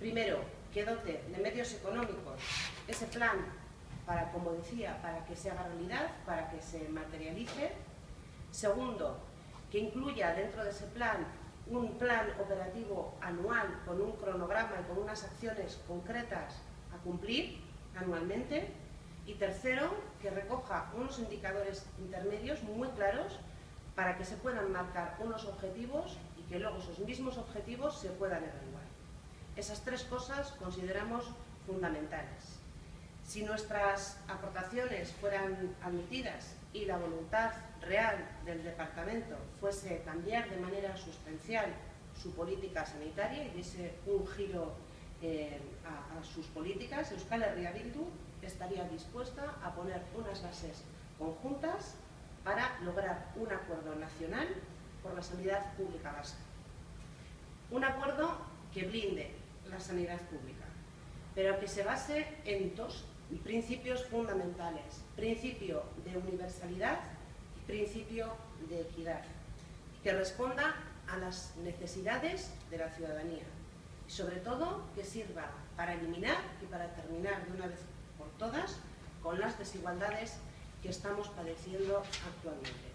Primero, que dote de medios económicos ese plan para, como decía, para que se haga realidad, para que se materialice. Segundo, que incluya dentro de ese plan un plan operativo anual con un cronograma y con unas acciones concretas a cumplir anualmente. Y tercero, que recoja unos indicadores intermedios muy claros para que se puedan marcar unos objetivos y que luego esos mismos objetivos se puedan evaluar. Esas tres cosas consideramos fundamentales. Si nuestras aportaciones fueran admitidas y la voluntad real del Departamento fuese cambiar de manera sustancial su política sanitaria y diese un giro a sus políticas, Euskal Herria Bildu estaría dispuesta a poner unas bases conjuntas para lograr un acuerdo nacional por la sanidad pública vasca. Un acuerdo que blinde la sanidad pública, pero que se base en dos principios fundamentales: principio de universalidad y principio de equidad, que responda a las necesidades de la ciudadanía y, sobre todo, que sirva para eliminar y para terminar de una vez por todas con las desigualdades que estamos padeciendo actualmente.